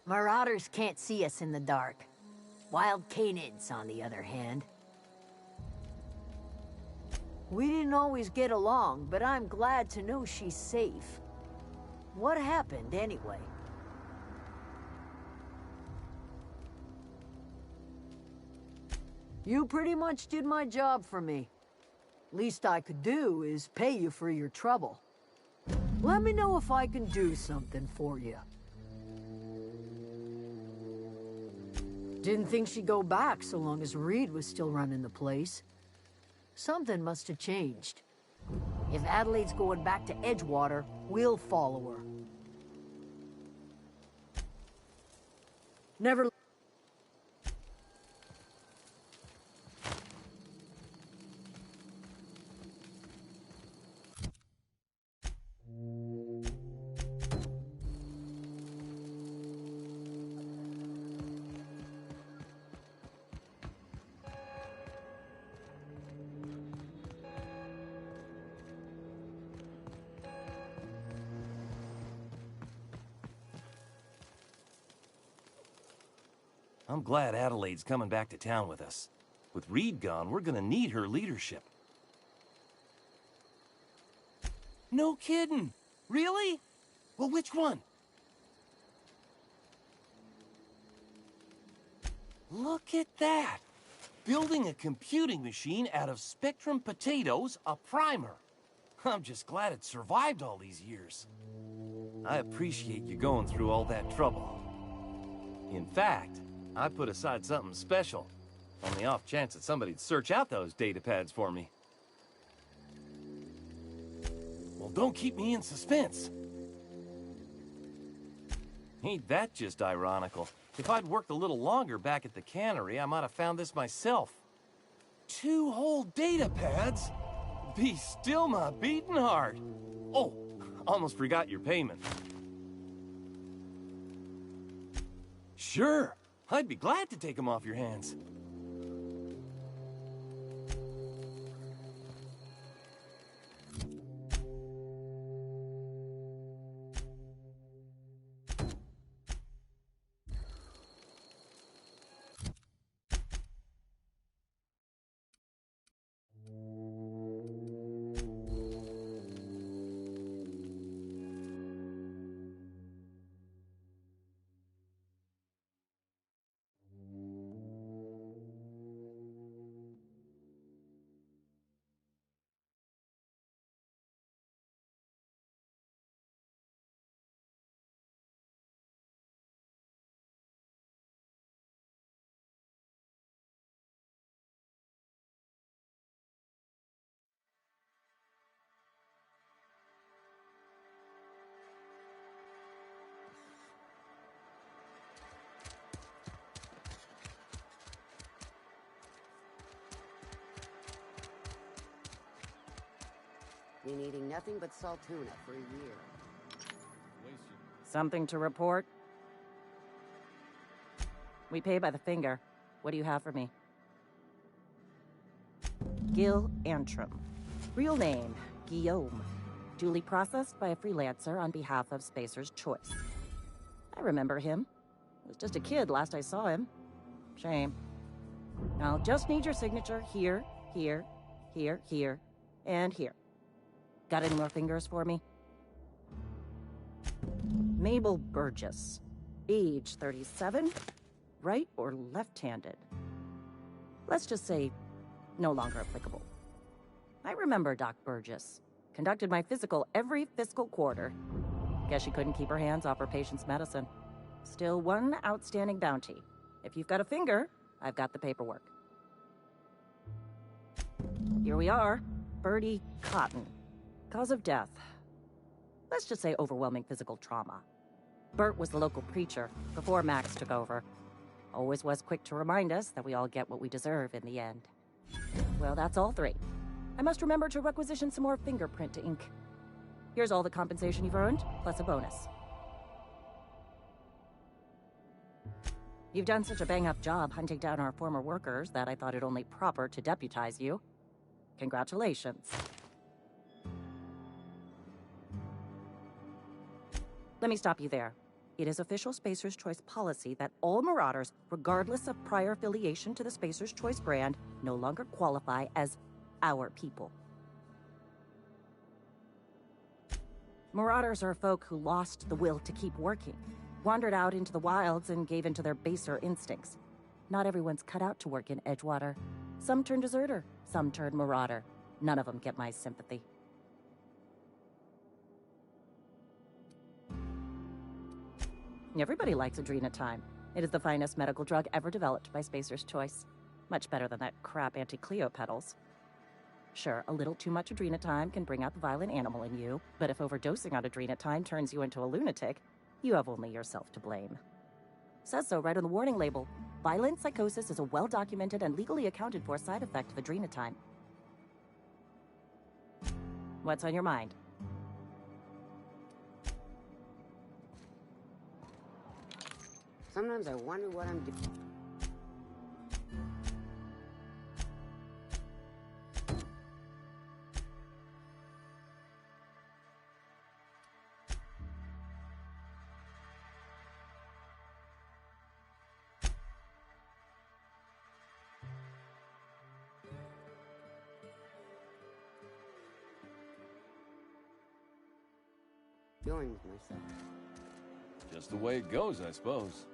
Marauders can't see us in the dark. Wild Canids, on the other hand. We didn't always get along, but I'm glad to know she's safe. What happened, anyway? You pretty much did my job for me. Least I could do is pay you for your trouble. Let me know if I can do something for you. Didn't think she'd go back so long as Reed was still running the place. Something must have changed. If Adelaide's going back to Edgewater, we'll follow her. Never... I'm glad Adelaide's coming back to town with us. With Reed gone, we're gonna need her leadership. No kidding! Really? Well, which one? Look at that! Building a computing machine out of Spectrum potatoes, a primer. I'm just glad it survived all these years. I appreciate you going through all that trouble. In fact, I put aside something special, on the off chance that somebody'd search out those datapads for me. Well, don't keep me in suspense. Ain't that just ironical? If I'd worked a little longer back at the cannery, I might have found this myself. 2 whole datapads? Be still my beating heart. Oh, almost forgot your payment. Sure. I'd be glad to take them off your hands. Been eating nothing but salt tuna for a year. Something to report? We pay by the finger. What do you have for me? Gil Antrim. Real name, Guillaume. Duly processed by a freelancer on behalf of Spacer's Choice. I remember him. I was just a kid last I saw him. Shame. I'll just need your signature here, here, here, here, and here. Got any more fingers for me? Mabel Burgess. Age 37. Right or left-handed? Let's just say no longer applicable. I remember Doc Burgess. Conducted my physical every fiscal quarter. Guess she couldn't keep her hands off her patient's medicine. Still one outstanding bounty. If you've got a finger, I've got the paperwork. Here we are. Bertie Cotton. Cause of death. Let's just say overwhelming physical trauma. Bert was the local preacher before Max took over. Always was quick to remind us that we all get what we deserve in the end. Well, that's all 3. I must remember to requisition some more fingerprint to ink. Here's all the compensation you've earned, plus a bonus. You've done such a bang-up job hunting down our former workers that I thought it only proper to deputize you. Congratulations. Let me stop you there. It is official Spacer's Choice policy that all Marauders, regardless of prior affiliation to the Spacer's Choice brand, no longer qualify as our people. Marauders are folk who lost the will to keep working, wandered out into the wilds and gave into their baser instincts. Not everyone's cut out to work in Edgewater. Some turn deserter, some turn marauder. None of them get my sympathy. Everybody likes Adrenatime. It is the finest medical drug ever developed by Spacer's Choice. Much better than that crap Anti-Cleo pedals. Sure, a little too much Adrenatime can bring out the violent animal in you, but if overdosing on Adrenatime turns you into a lunatic, you have only yourself to blame. Says so right on the warning label. Violent psychosis is a well-documented and legally accounted for side effect of Adrenatime. What's on your mind? Sometimes I wonder what I'm doing. Doing with myself. Just the way it goes, I suppose.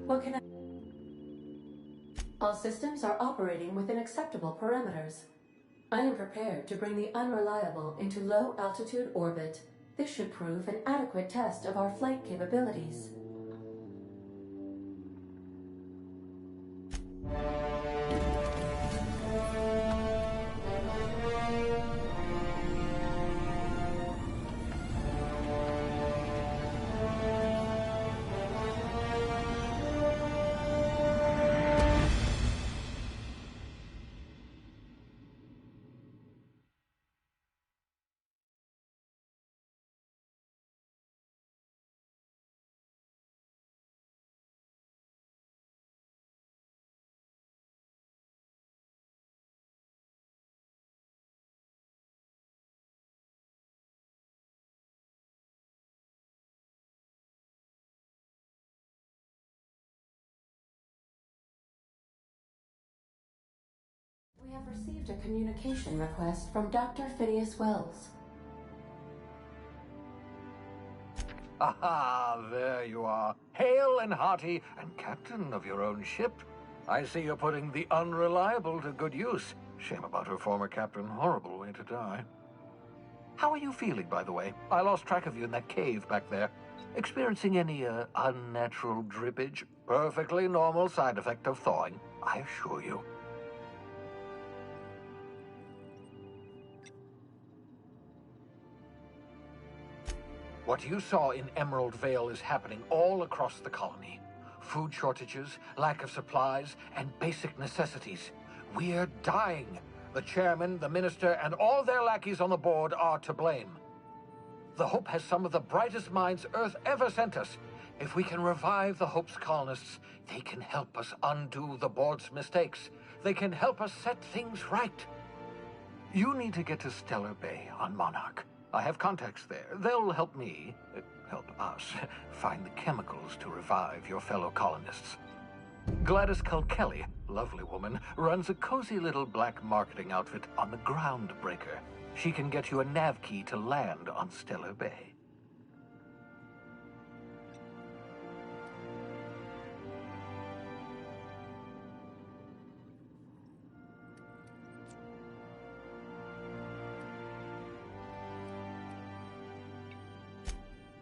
What can I... All systems are operating within acceptable parameters. I am prepared to bring the unreliable into low-altitude orbit. This should prove an adequate test of our flight capabilities. have received a communication request from Dr. Phineas Wells. Aha, there you are. Hale and hearty, and captain of your own ship. I see you're putting the unreliable to good use. Shame about her former captain. Horrible way to die. How are you feeling, by the way? I lost track of you in that cave back there. Experiencing any, unnatural drippage? Perfectly normal side effect of thawing, I assure you. What you saw in Emerald Vale is happening all across the colony. Food shortages, lack of supplies, and basic necessities. We're dying. The chairman, the minister, and all their lackeys on the board are to blame. The Hope has some of the brightest minds Earth ever sent us. If we can revive the Hope's colonists, they can help us undo the board's mistakes. They can help us set things right. You need to get to Stellar Bay on Monarch. I have contacts there. They'll help me, help us, find the chemicals to revive your fellow colonists. Gladys Culkelly, lovely woman, runs a cozy little black marketing outfit on the Groundbreaker. She can get you a nav key to land on Stellar Bay.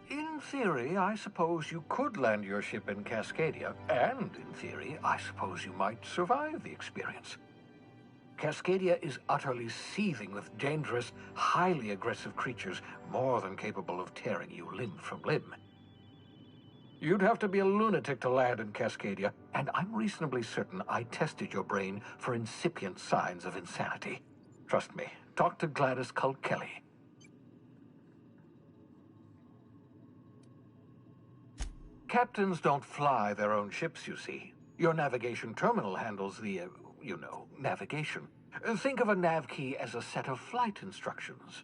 In theory, I suppose you could land your ship in Cascadia, and in theory, I suppose you might survive the experience. Cascadia is utterly seething with dangerous, highly aggressive creatures, more than capable of tearing you limb from limb. You'd have to be a lunatic to land in Cascadia, and I'm reasonably certain I tested your brain for incipient signs of insanity. Trust me, talk to Gladys Culkelly. Captains don't fly their own ships, you see. Your navigation terminal handles the, navigation. Think of a nav key as a set of flight instructions.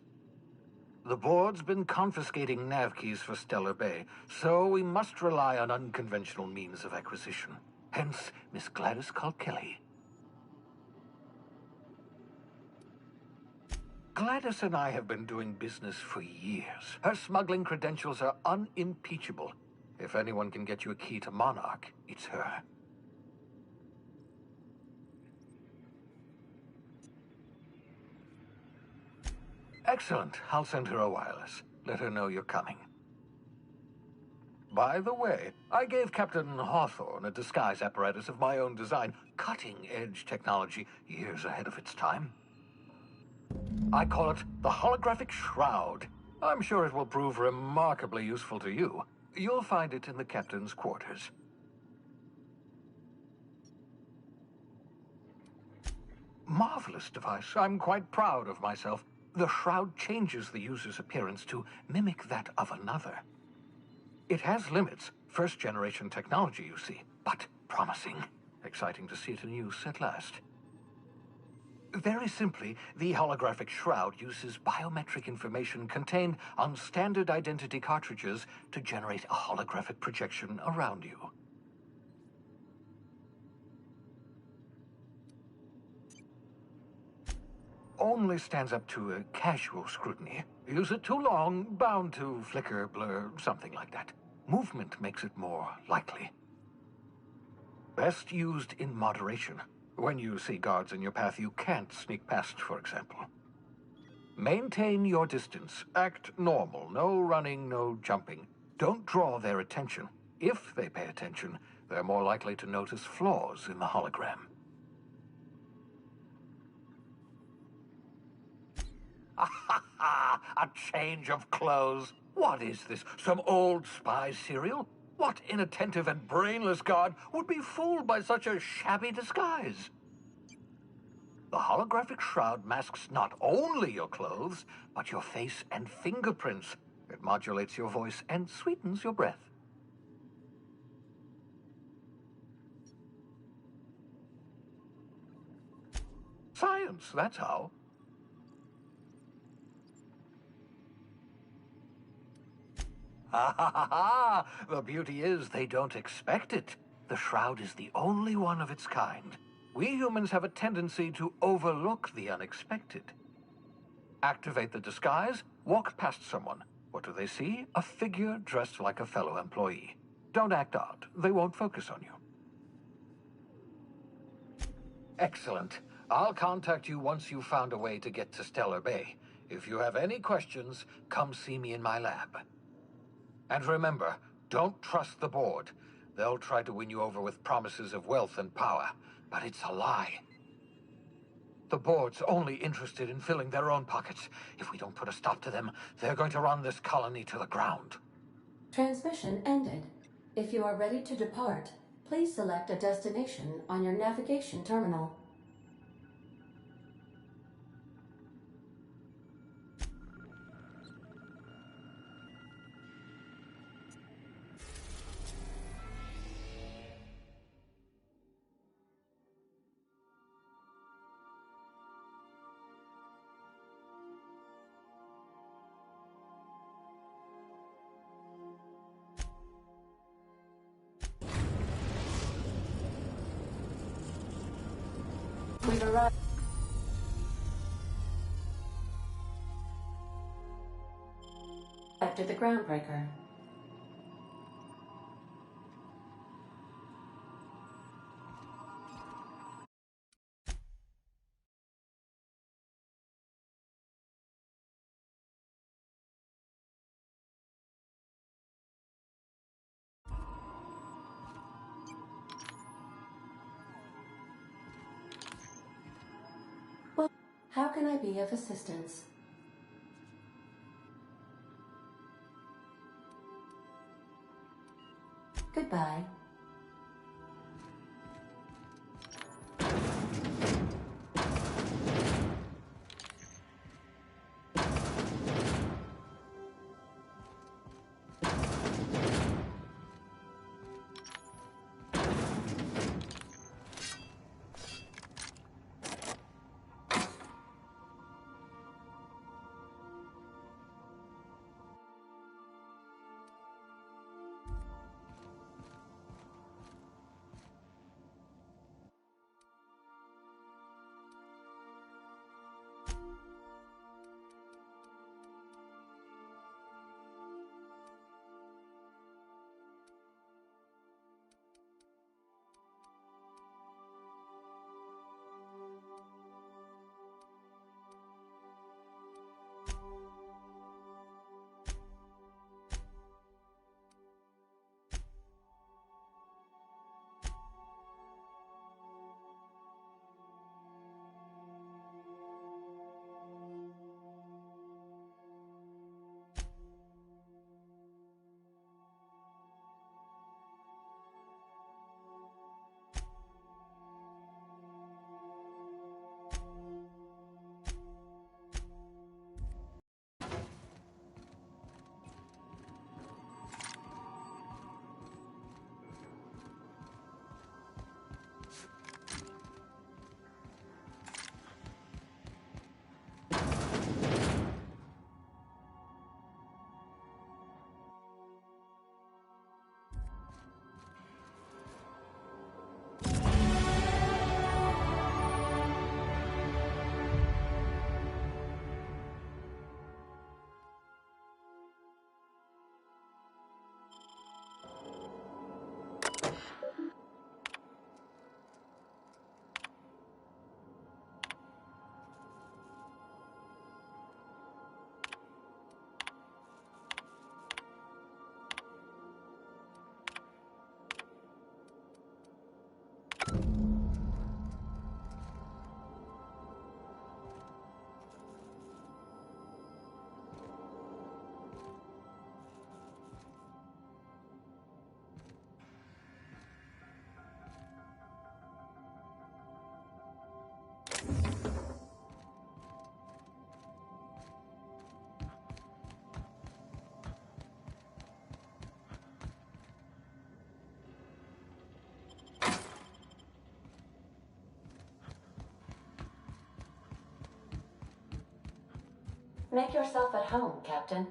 The board's been confiscating nav keys for Stellar Bay, so we must rely on unconventional means of acquisition. Hence, Miss Gladys Culkelly. Gladys and I have been doing business for years. Her smuggling credentials are unimpeachable. If anyone can get you a key to Monarch, it's her. Excellent. I'll send her a wireless. Let her know you're coming. By the way, I gave Captain Hawthorne a disguise apparatus of my own design, cutting-edge technology, years ahead of its time. I call it the Holographic Shroud. I'm sure it will prove remarkably useful to you. You'll find it in the captain's quarters. Marvelous device. I'm quite proud of myself. The shroud changes the user's appearance to mimic that of another. It has limits. First-generation technology, you see, but promising. Exciting to see it in use at last. Very simply, the holographic shroud uses biometric information contained on standard identity cartridges to generate a holographic projection around you. Only stands up to a casual scrutiny. Use it too long, bound to flicker, blur, something like that. Movement makes it more likely. Best used in moderation. When you see guards in your path you can't sneak past, for example. Maintain your distance. Act normal. No running, no jumping. Don't draw their attention. If they pay attention, they're more likely to notice flaws in the hologram. A change of clothes. What is this? Some old spy serial? What inattentive and brainless guard would be fooled by such a shabby disguise? The holographic shroud masks not only your clothes, but your face and fingerprints. It modulates your voice and sweetens your breath. Science, that's how. Ha ha ha ha! The beauty is they don't expect it. The shroud is the only one of its kind. We humans have a tendency to overlook the unexpected. Activate the disguise, walk past someone. What do they see? A figure dressed like a fellow employee. Don't act odd. They won't focus on you. Excellent. I'll contact you once you've found a way to get to Stellar Bay. If you have any questions, come see me in my lab. And remember, don't trust the board. They'll try to win you over with promises of wealth and power, but it's a lie. The board's only interested in filling their own pockets. If we don't put a stop to them, they're going to run this colony to the ground. Transmission ended. If you are ready to depart, please select a destination on your navigation terminal. We've arrived. After the groundbreaker. Well, how can I be of assistance? Goodbye. Make yourself at home, Captain.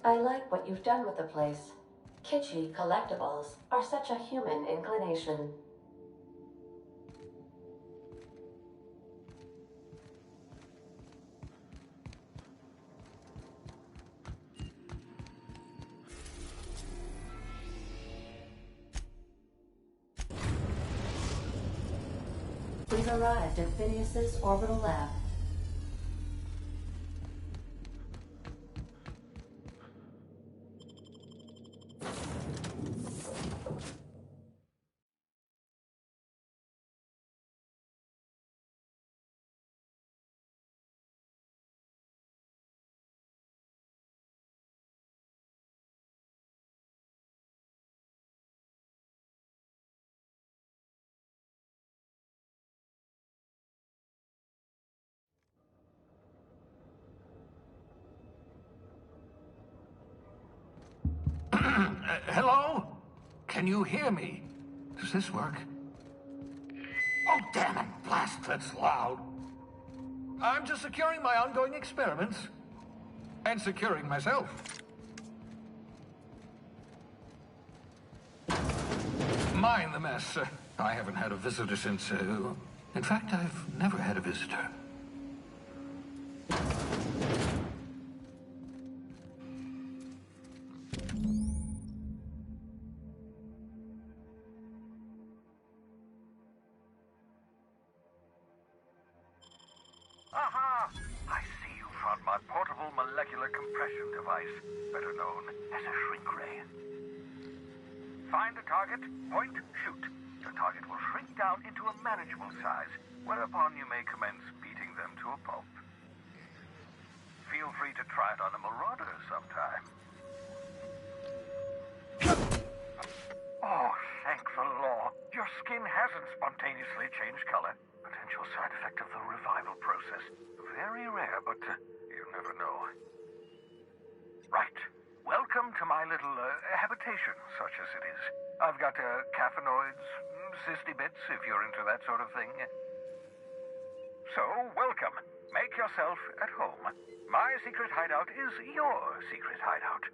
I like what you've done with the place. Kitschy collectibles are such a human inclination. We've arrived at Phineas's orbital lab. Hello? Can you hear me? Does this work? Oh, damn it! Blast, that's loud. I'm just securing my ongoing experiments. And securing myself. Mind the mess. I haven't had a visitor since, in fact, I've never had a visitor. Aha! I see you found my portable molecular compression device, better known as a shrink ray. Find a target, point, shoot. The target will shrink down into a manageable size, whereupon you may commence beating them to a pulp. Feel free to try it on a marauder sometime. Oh, thank the law. Your skin hasn't spontaneously changed color. Potential side effect of the revival process. Very rare, but you never know. Right. Welcome to my little habitation, such as it is. I've got caffeinoids, cysty bits, if you're into that sort of thing. So, welcome. Make yourself at home. My secret hideout is your secret hideout.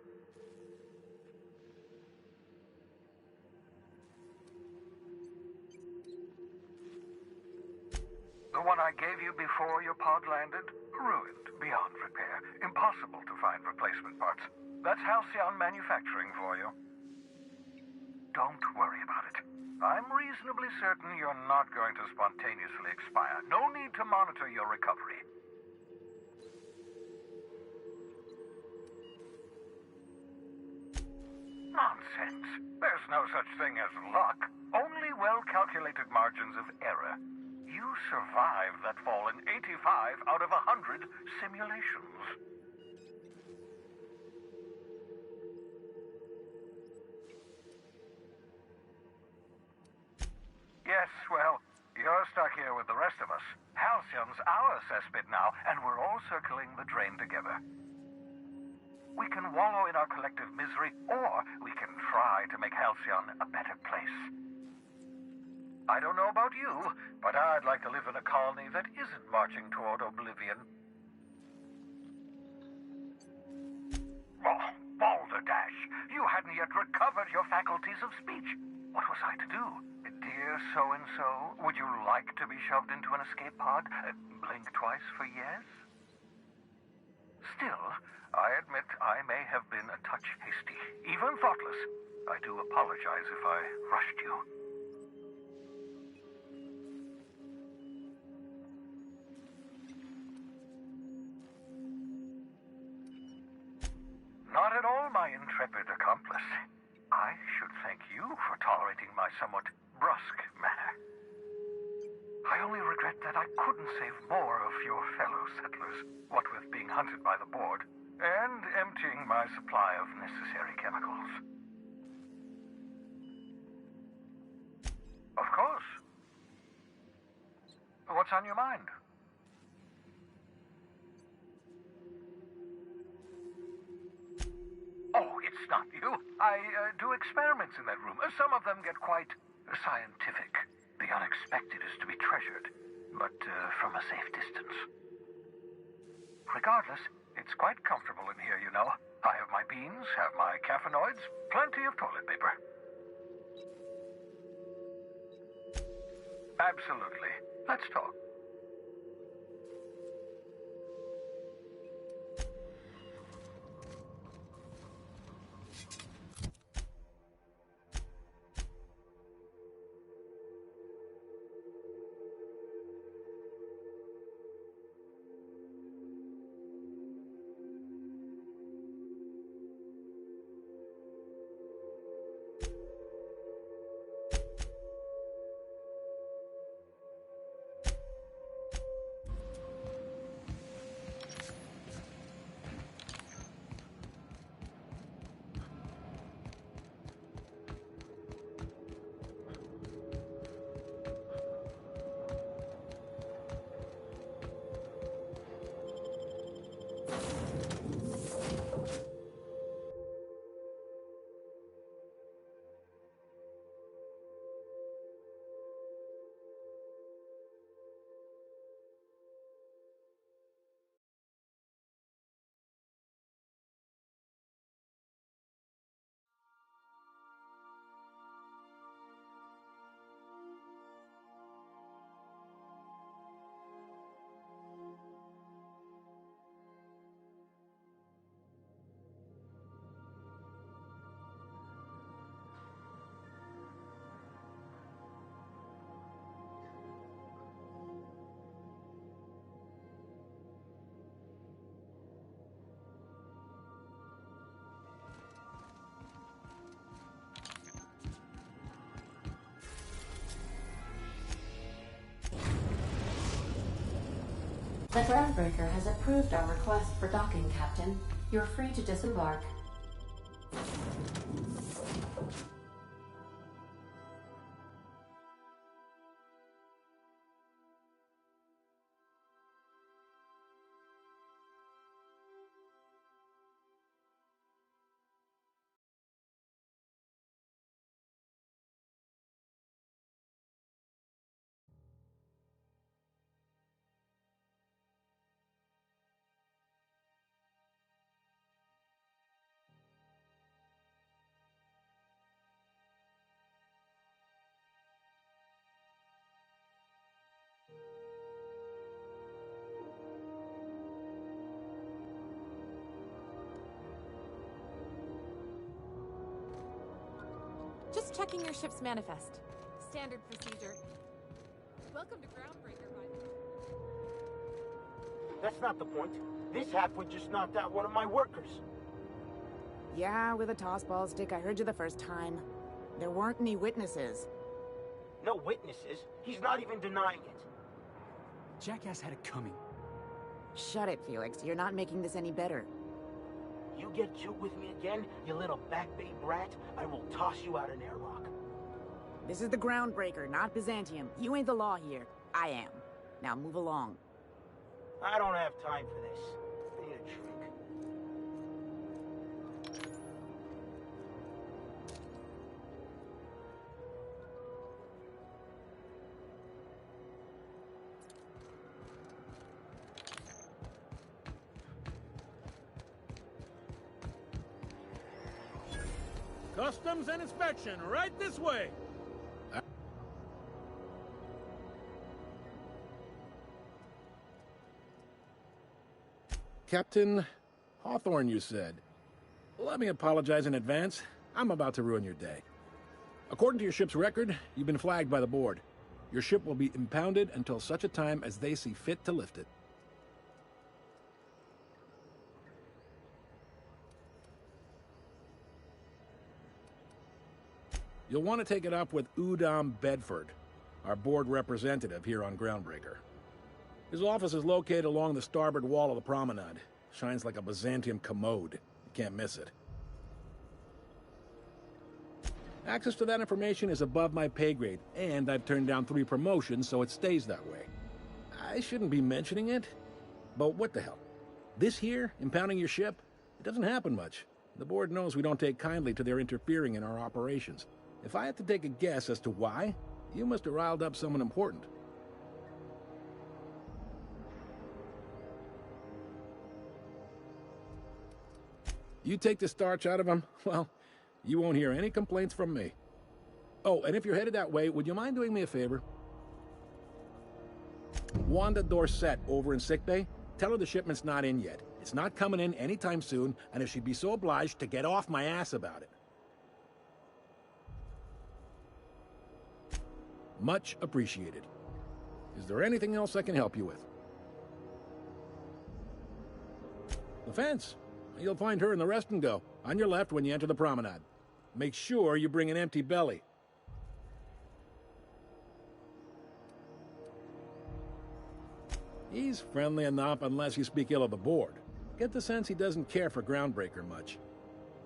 The one I gave you before your pod landed? Ruined, beyond repair. Impossible to find replacement parts. That's Halcyon Manufacturing for you. Don't worry about it. I'm reasonably certain you're not going to spontaneously expire. No need to monitor your recovery. Nonsense. There's no such thing as luck. Only well-calculated margins of error. You survived that fall in 85 out of 100 simulations. Yes, well, you're stuck here with the rest of us. Halcyon's our cesspit now, and we're all circling the drain together. We can wallow in our collective misery, or we can try to make Halcyon a better place. I don't know about you, but I'd like to live in a colony that isn't marching toward oblivion. Oh, balderdash! You hadn't yet recovered your faculties of speech. What was I to do? Dear so-and-so, would you like to be shoved into an escape pod? Blink twice for yes? Still, I admit I may have been a touch hasty, even thoughtless. I do apologize if I rushed you. Not at all, my intrepid accomplice. I should thank you for tolerating my somewhat brusque manner. I only regret that I couldn't save more of your fellow settlers, what with being hunted by the board, and emptying my supply of necessary chemicals. Of course. What's on your mind? Oh, it's not you. I do experiments in that room. Some of them get quite scientific. The unexpected is to be treasured, but from a safe distance. Regardless, it's quite comfortable in here, you know. I have my beans, have my caffeinoids, plenty of toilet paper. Absolutely. Let's talk. The Groundbreaker has approved our request for docking, Captain. You're free to disembark. Just checking your ship's manifest. Standard procedure. Welcome to Groundbreaker, That's not the point. This halfwit just knocked out one of my workers. Yeah, with a tossball stick. I heard you the first time. There weren't any witnesses. No witnesses? He's not even denying it. Jackass had it coming. Shut it, Felix. You're not making this any better. You get cute with me again, you little back bay brat, I will toss you out an airlock. This is the Groundbreaker, not Byzantium. You ain't the law here. I am. Now move along. I don't have time for this. I need a drink. Customs and inspection, right this way. Captain Hawthorne, you said. Let me apologize in advance. I'm about to ruin your day. According to your ship's record, you've been flagged by the board. Your ship will be impounded until such a time as they see fit to lift it. You'll want to take it up with Udom Bedford, our board representative here on Groundbreaker. His office is located along the starboard wall of the promenade. Shines like a Byzantium commode. You can't miss it. Access to that information is above my pay grade, and I've turned down 3 promotions, so it stays that way. I shouldn't be mentioning it, but what the hell? This here, impounding your ship, it doesn't happen much. The board knows we don't take kindly to their interfering in our operations. If I had to take a guess as to why, you must have riled up someone important. You take the starch out of them, well, you won't hear any complaints from me. Oh, and if you're headed that way, would you mind doing me a favor? Wanda Dorset over in sickbay, tell her the shipment's not in yet. It's not coming in anytime soon, and if she'd be so obliged to get off my ass about it. Much appreciated. Is there anything else I can help you with? The fence. You'll find her in the rest and go, on your left when you enter the promenade. Make sure you bring an empty belly. He's friendly enough unless you speak ill of the board. Get the sense he doesn't care for Groundbreaker much.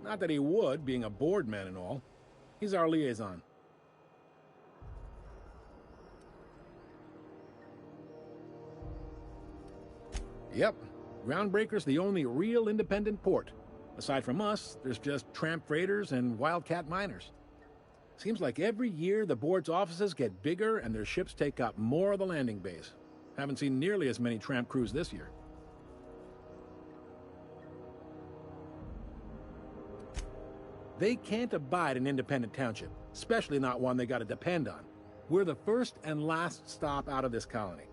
Not that he would, being a board man and all. He's our liaison. Yep, Groundbreaker's the only real independent port. Aside from us, there's just tramp freighters and wildcat miners. Seems like every year the board's offices get bigger and their ships take up more of the landing base. Haven't seen nearly as many tramp crews this year. They can't abide an independent township, especially not one they gotta depend on. We're the first and last stop out of this colony.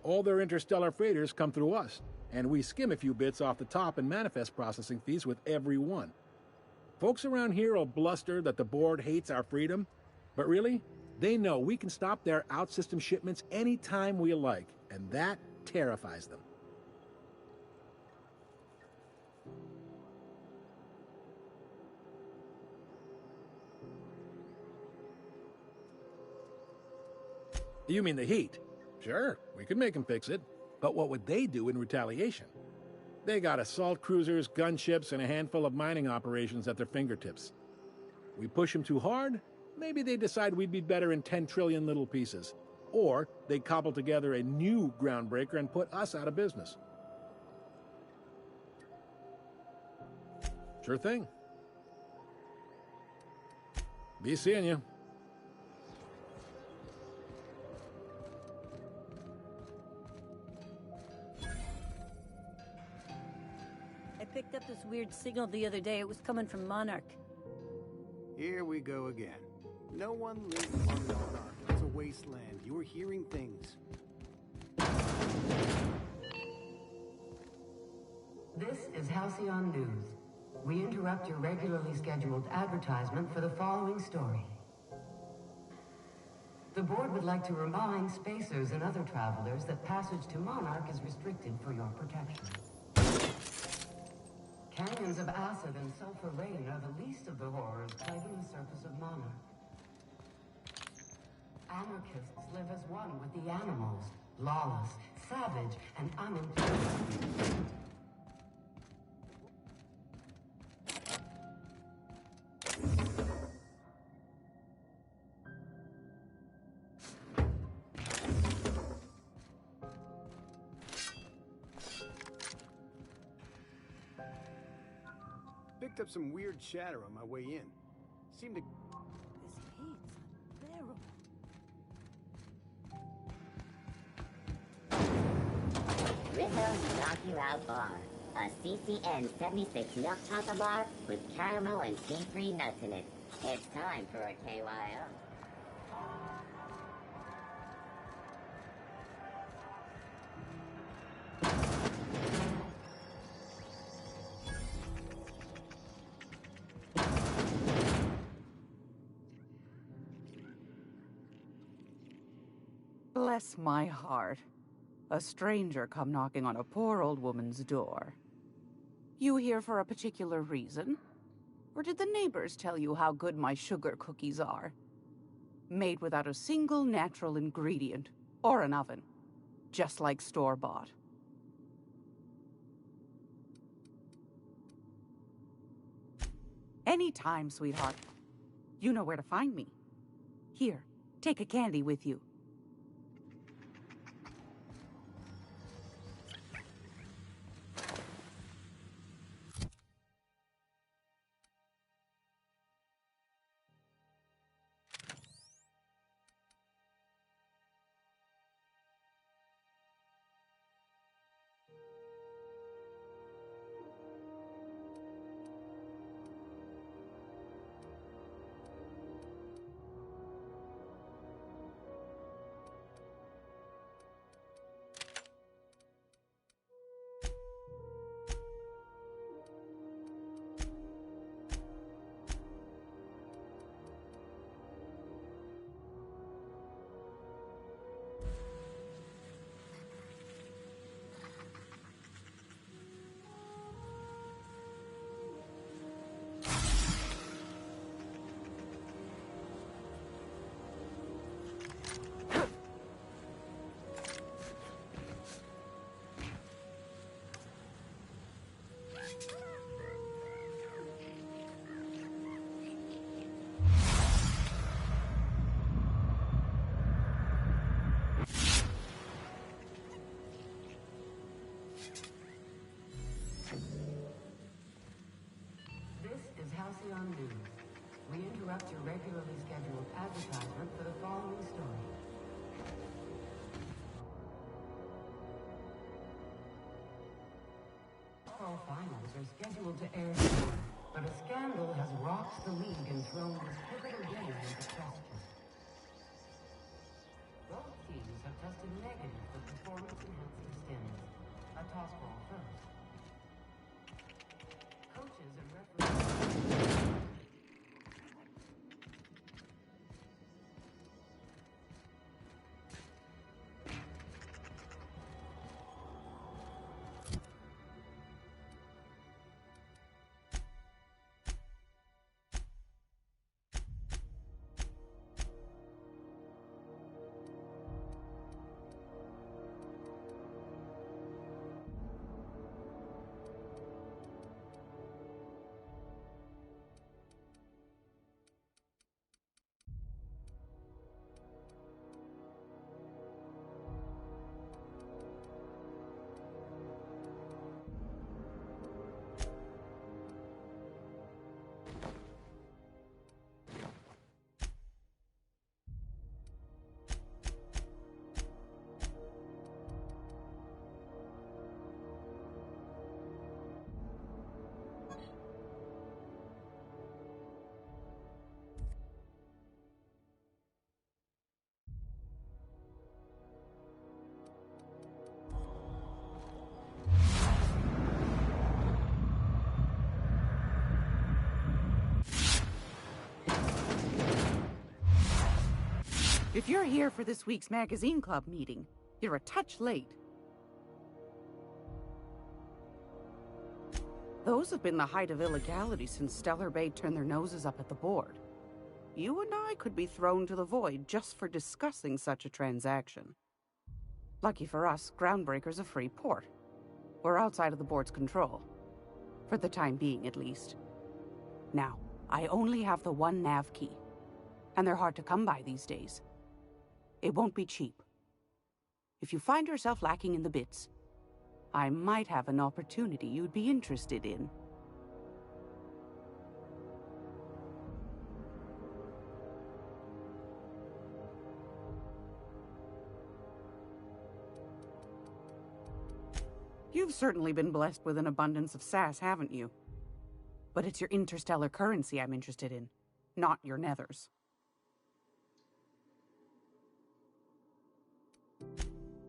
All their interstellar freighters come through us, and we skim a few bits off the top in manifest processing fees with every one. Folks around here will bluster that the board hates our freedom, but really, they know we can stop their out-system shipments anytime we like, and that terrifies them. You mean the heat? Sure, we could make them fix it. But what would they do in retaliation? They got assault cruisers, gunships, and a handful of mining operations at their fingertips. We push them too hard, maybe they decide we'd be better in 10 trillion little pieces. Or they cobble together a new Groundbreaker and put us out of business. Sure thing. Be seeing you. I picked up this weird signal the other day. It was coming from Monarch. Here we go again. No one lives on Monarch. It's a wasteland. You're hearing things. This is Halcyon News. We interrupt your regularly scheduled advertisement for the following story. The board would like to remind spacers and other travelers that passage to Monarch is restricted for your protection. Canyons of acid and sulfur rain are the least of the horrors plaguing the surface of Monarch. Anarchists live as one with the animals, lawless, savage, and unemployed. Picked up some weird chatter on my way in. Seemed to... This heat's unbearable. Rizzo's Knocking Out Bar, a CCN 76 milk chocolate bar with caramel and tea-free nuts in it. It's time for a KYO. Bless my heart. A stranger come knocking on a poor old woman's door. You here for a particular reason? Or did the neighbors tell you how good my sugar cookies are? Made without a single natural ingredient, or an oven. Just like store-bought. Anytime, sweetheart. You know where to find me. Here, take a candy with you. This is Halcyon News. We interrupt your regularly scheduled advertisement for the following story. All finals are scheduled to air soon, but a scandal has rocked the league and thrown this pivotal game into question. Both teams have tested negative for performance-enhancing stims. A toss ball first. Coaches and referees... If you're here for this week's magazine club meeting, you're a touch late. Those have been the height of illegality since Stellar Bay turned their noses up at the board. You and I could be thrown to the void just for discussing such a transaction. Lucky for us, Groundbreaker's a free port. We're outside of the board's control. For the time being, at least. Now, I only have the one nav key. And they're hard to come by these days. It won't be cheap. If you find yourself lacking in the bits, I might have an opportunity you'd be interested in. You've certainly been blessed with an abundance of sass, haven't you? But it's your interstellar currency I'm interested in, not your nethers.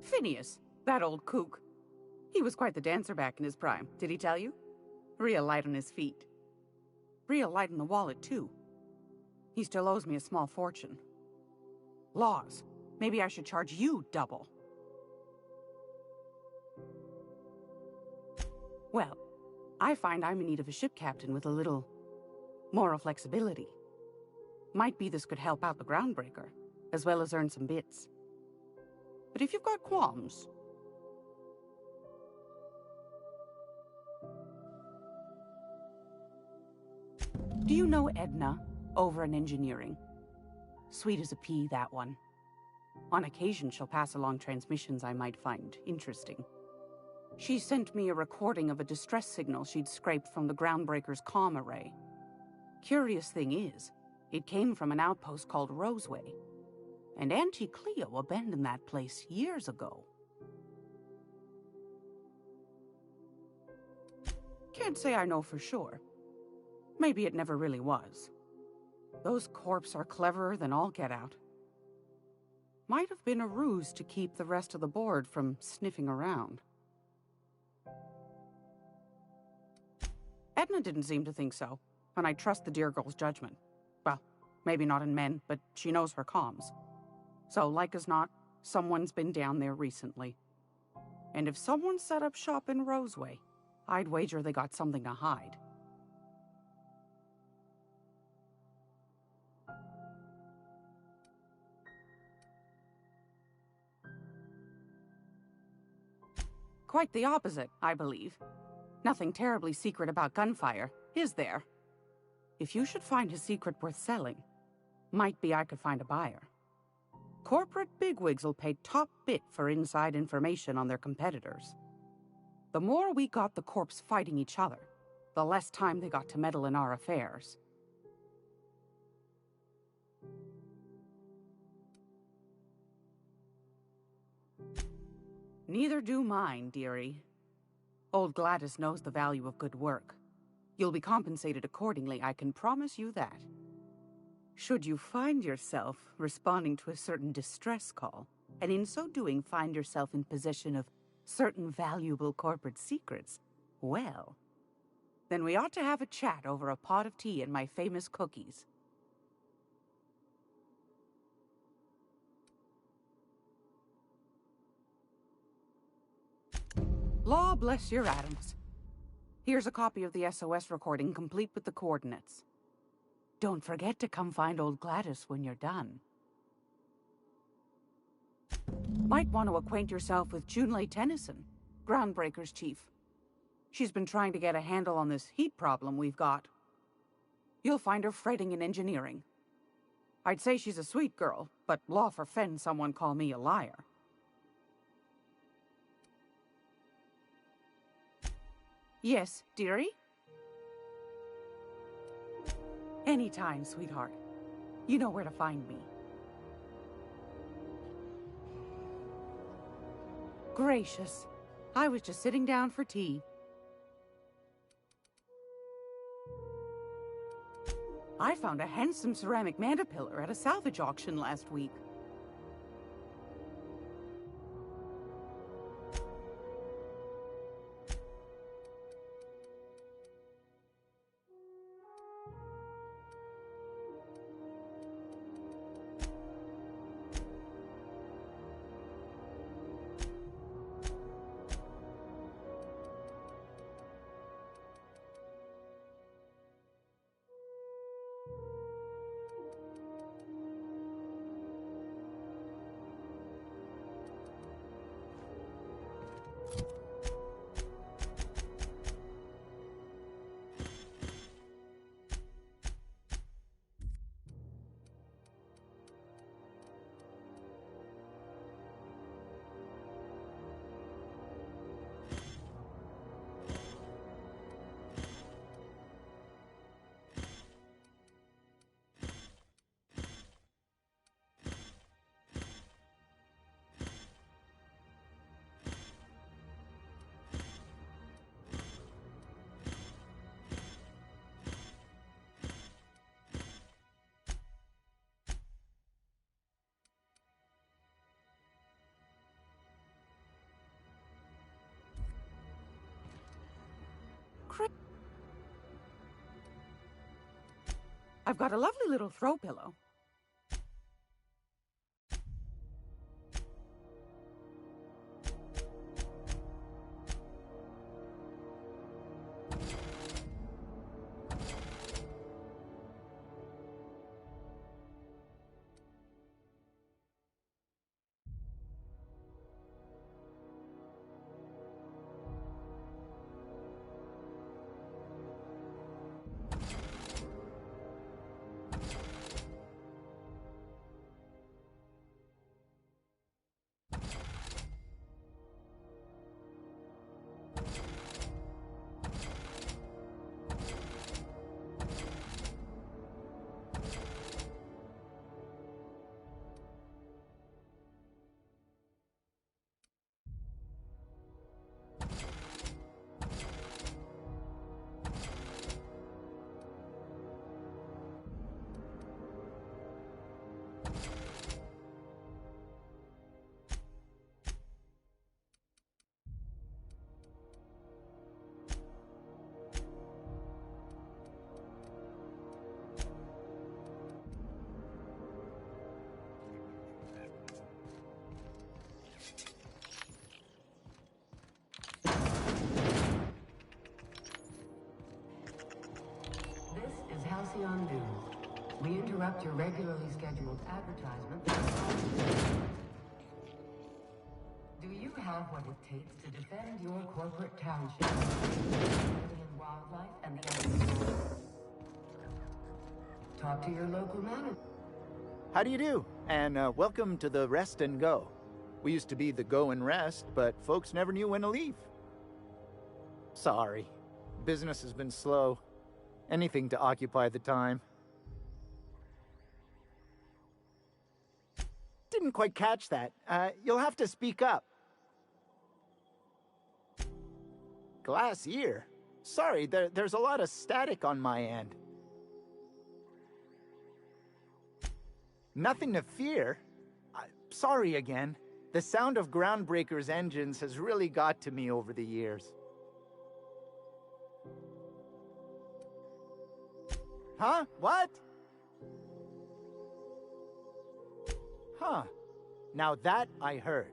Phineas, that old kook. He was quite the dancer back in his prime, did he tell you? Real light on his feet. Real light in the wallet, too. He still owes me a small fortune. Laws. Maybe I should charge you double. Well, I find I'm in need of a ship captain with a little moral flexibility. Might be this could help out the Groundbreaker, as well as earn some bits. But if you've got qualms... Do you know Edna, over in engineering? Sweet as a pea, that one. On occasion, she'll pass along transmissions I might find interesting. She sent me a recording of a distress signal she'd scraped from the Groundbreaker's comm array. Curious thing is, it came from an outpost called Roseway. And Auntie Cleo abandoned that place years ago. Can't say I know for sure. Maybe it never really was. Those corps are cleverer than all get out. Might have been a ruse to keep the rest of the board from sniffing around. Edna didn't seem to think so, and I trust the dear girl's judgment. Well, maybe not in men, but she knows her comms. So, like as not, someone's been down there recently. And if someone set up shop in Roseway, I'd wager they got something to hide. Quite the opposite, I believe. Nothing terribly secret about gunfire, is there? If you should find a secret worth selling, might be I could find a buyer. Corporate bigwigs will pay top bit for inside information on their competitors. The more we got the corps fighting each other, the less time they got to meddle in our affairs. Neither do mine, dearie. Old Gladys knows the value of good work. You'll be compensated accordingly, I can promise you that. Should you find yourself responding to a certain distress call, and in so doing find yourself in possession of certain valuable corporate secrets, well, then we ought to have a chat over a pot of tea and my famous cookies. Law bless your atoms. Here's a copy of the SOS recording, complete with the coordinates. Don't forget to come find old Gladys when you're done. Might want to acquaint yourself with Junlei Tennyson, Groundbreaker's chief. She's been trying to get a handle on this heat problem we've got. You'll find her fretting in engineering. I'd say she's a sweet girl, but law forfend someone call me a liar. Yes, dearie? Anytime, sweetheart. You know where to find me. Gracious. I was just sitting down for tea. I found a handsome ceramic mandapillar at a salvage auction last week. I've got a lovely little throw pillow. Halcyon News. We interrupt your regularly scheduled advertisement. Do you have what it takes to defend your corporate township, alien wildlife, and the animals? Talk to your local manager. How do you do? And welcome to the Rest and Go. We used to be the Go and Rest, but folks never knew when to leave. Sorry. Business has been slow. Anything to occupy the time. Didn't quite catch that. You'll have to speak up. Glass ear? Sorry, there's a lot of static on my end. Nothing to fear. Sorry again. The sound of Groundbreaker's engines has really got to me over the years. Huh? What? Huh. Now that I heard.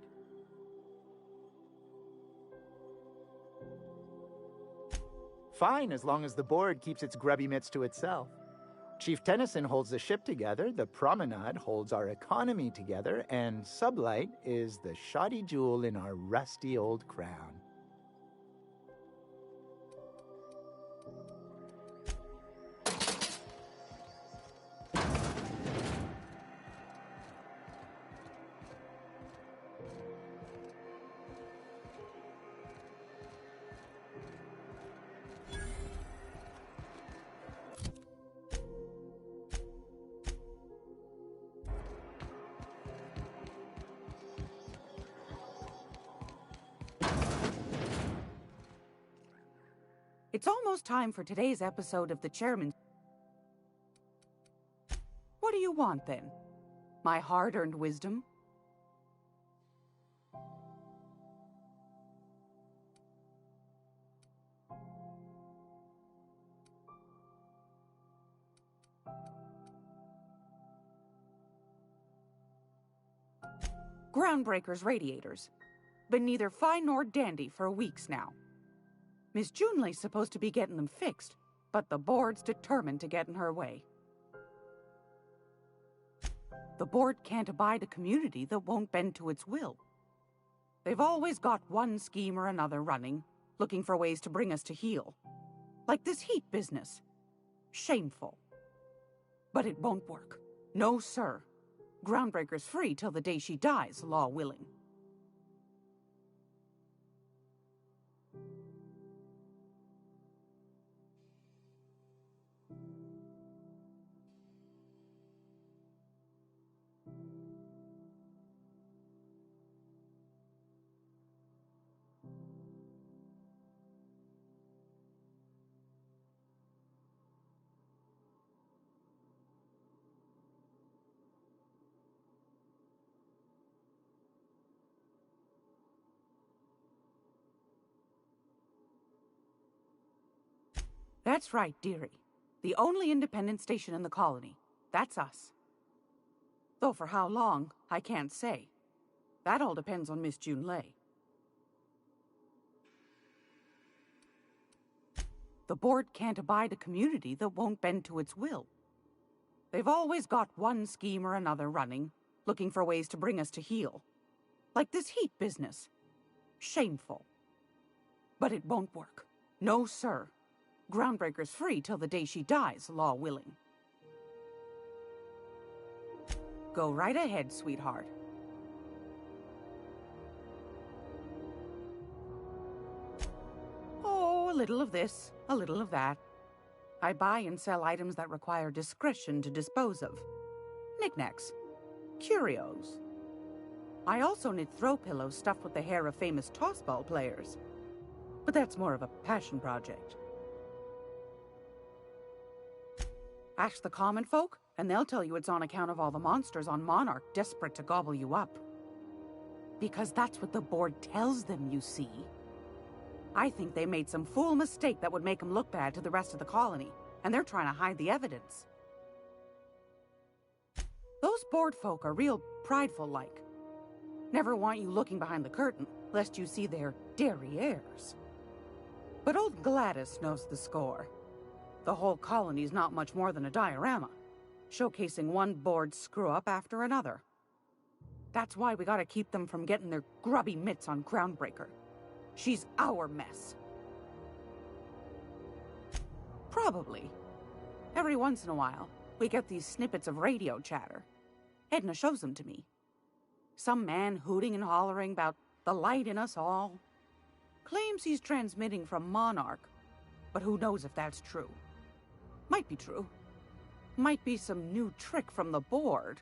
Fine, as long as the board keeps its grubby mitts to itself. Chief Tennyson holds the ship together, the Promenade holds our economy together, and Sublight is the shoddy jewel in our rusty old crown. It's almost time for today's episode of The Chairman. What do you want, then? My hard-earned wisdom? Groundbreaker's radiators. Been neither fine nor dandy for weeks now. Miss Junleigh's supposed to be getting them fixed, but the board's determined to get in her way. The board can't abide a community that won't bend to its will. They've always got one scheme or another running, looking for ways to bring us to heel. Like this heat business. Shameful. But it won't work. No, sir. Groundbreaker's free till the day she dies, law willing. That's right, dearie. The only independent station in the colony. That's us. Though for how long, I can't say. That all depends on Miss Junleigh. The board can't abide a community that won't bend to its will. They've always got one scheme or another running, looking for ways to bring us to heel. Like this heat business. Shameful. But it won't work. No, sir. Groundbreaker's free till the day she dies, law willing. Go right ahead, sweetheart. Oh, a little of this, a little of that. I buy and sell items that require discretion to dispose of. Knickknacks. Curios. I also knit throw pillows stuffed with the hair of famous tossball players. But that's more of a passion project. Ask the common folk, and they'll tell you it's on account of all the monsters on Monarch desperate to gobble you up. Because that's what the board tells them, you see. I think they made some fool mistake that would make them look bad to the rest of the colony, and they're trying to hide the evidence. Those board folk are real prideful-like. Never want you looking behind the curtain, lest you see their derrieres. But old Gladys knows the score. The whole colony's not much more than a diorama, showcasing one board screw-up after another. That's why we gotta keep them from getting their grubby mitts on Groundbreaker. She's our mess. Probably. Every once in a while, we get these snippets of radio chatter. Edna shows them to me. Some man hooting and hollering about the light in us all. Claims he's transmitting from Monarch, but who knows if that's true. Might be true. Might be some new trick from the board.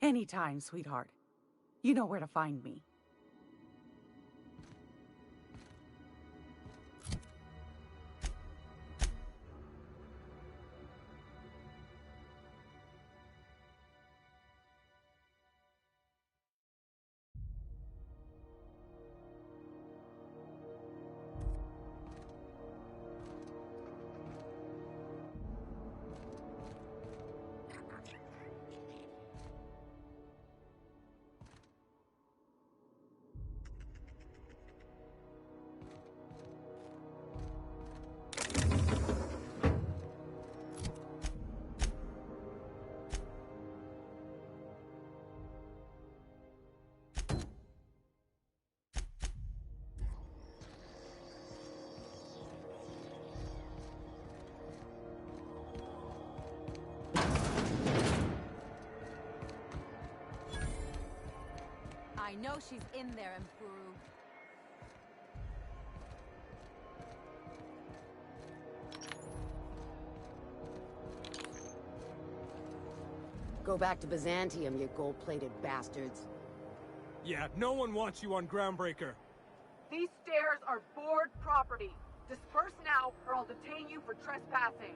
Anytime, sweetheart. You know where to find me. I know she's in there, Mpuru. Go back to Byzantium, you gold-plated bastards. Yeah, no one wants you on Groundbreaker. These stairs are board property. Disperse now, or I'll detain you for trespassing.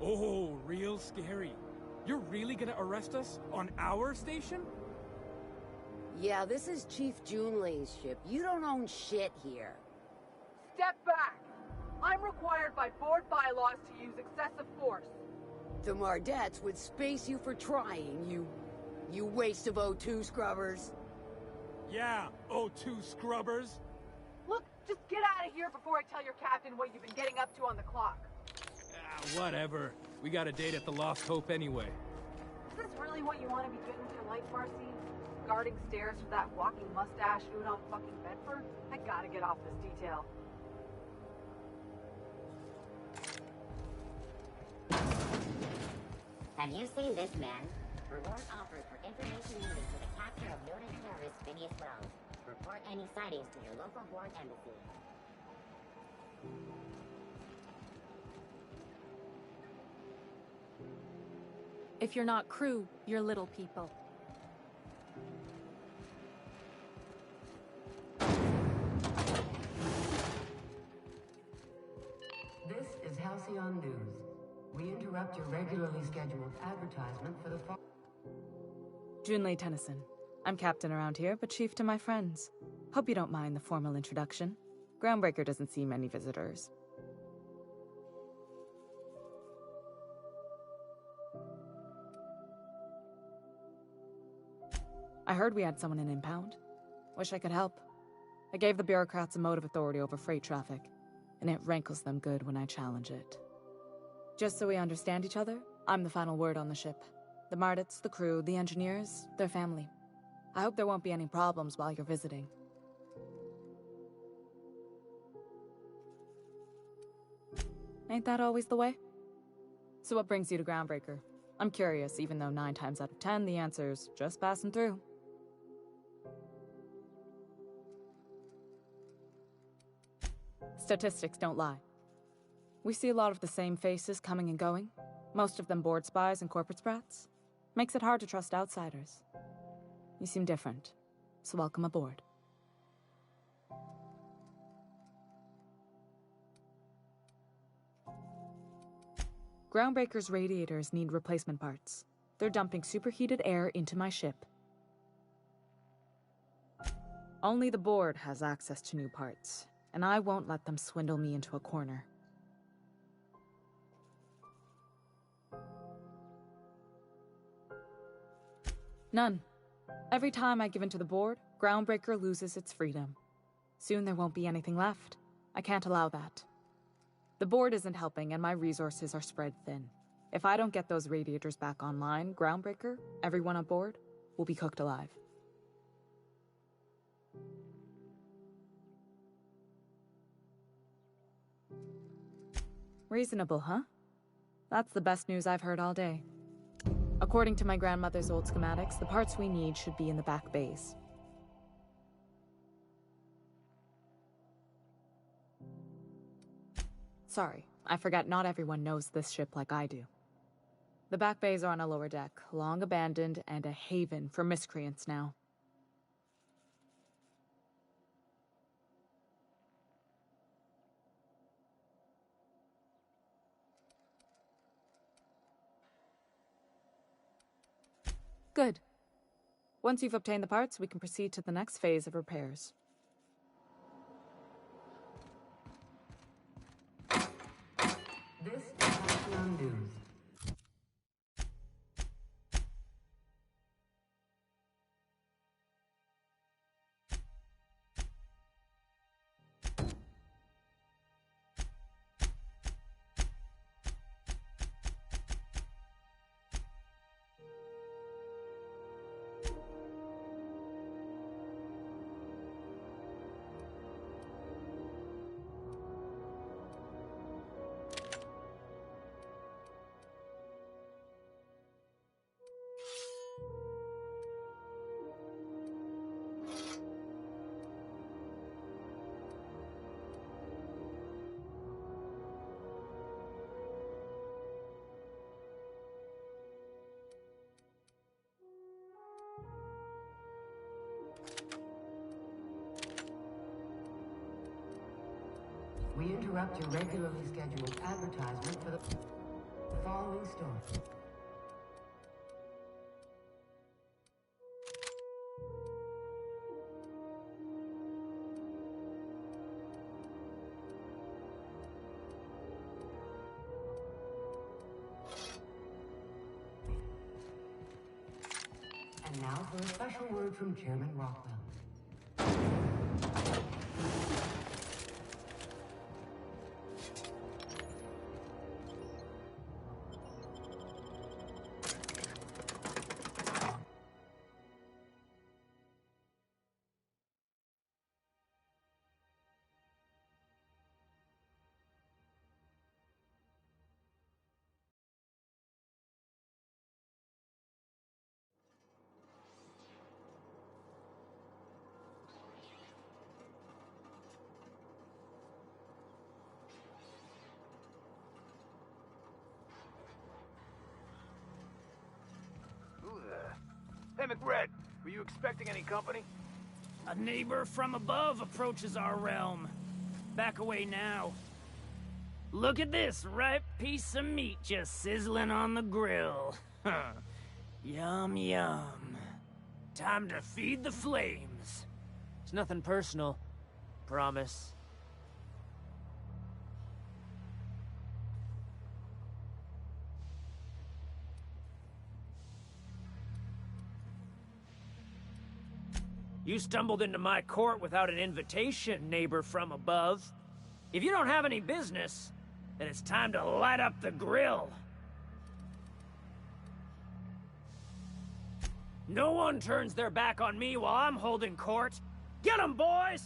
Oh, real scary. You're really gonna arrest us on our station? Yeah, this is Chief Junlei's ship. You don't own shit here. Step back! I'm required by board bylaws to use excessive force. The Mardettes would space you for trying, you waste of O2 scrubbers. Yeah, O2 scrubbers. Look, just get out of here before I tell your captain what you've been getting up to on the clock. Whatever. We got a date at the Lost Hope anyway. Is this really what you want to be doing with your life, Marcy? Guarding stairs for that walking mustache Udon fucking Bedford? I gotta get off this detail. Have you seen this man? Reward offered for information needed for the capture of noted terrorist Phineas Wells. Report any sightings to your local board embassy. If you're not crew, you're little people. This is Halcyon News. We interrupt your regularly scheduled advertisement for the Junlei Tennyson. I'm captain around here, but chief to my friends. Hope you don't mind the formal introduction. Groundbreaker doesn't see many visitors. I heard we had someone in impound. Wish I could help. I gave the bureaucrats a motive authority over freight traffic, and it rankles them good when I challenge it. Just so we understand each other, I'm the final word on the ship. The Mardettes, the crew, the engineers, their family. I hope there won't be any problems while you're visiting. Ain't that always the way? So what brings you to Groundbreaker? I'm curious, even though 9 times out of 10 the answer's just passing through. Statistics don't lie. We see a lot of the same faces coming and going, most of them board spies and corporate sprats. Makes it hard to trust outsiders. You seem different, so welcome aboard. Groundbreaker's radiators need replacement parts. They're dumping superheated air into my ship. Only the board has access to new parts, and I won't let them swindle me into a corner. None. Every time I give in to the board, Groundbreaker loses its freedom. Soon there won't be anything left. I can't allow that. The board isn't helping and my resources are spread thin. If I don't get those radiators back online, Groundbreaker, everyone on board, will be cooked alive. Reasonable, huh? That's the best news I've heard all day. According to my grandmother's old schematics, the parts we need should be in the back bays. Sorry, I forgot not everyone knows this ship like I do. The back bays are on a lower deck, long abandoned and a haven for miscreants now. Good. Once you've obtained the parts, we can proceed to the next phase of repairs. This is Halcyon News. We interrupt your regularly scheduled advertisement for the following story. And now for a special word from Chairman Rockwell. Hey, McRed, were you expecting any company? A neighbor from above approaches our realm. Back away now. Look at this ripe piece of meat just sizzling on the grill. Yum, yum. Time to feed the flames. It's nothing personal. Promise. You stumbled into my court without an invitation, neighbor from above. If you don't have any business, then it's time to light up the grill. No one turns their back on me while I'm holding court. Get 'em, boys!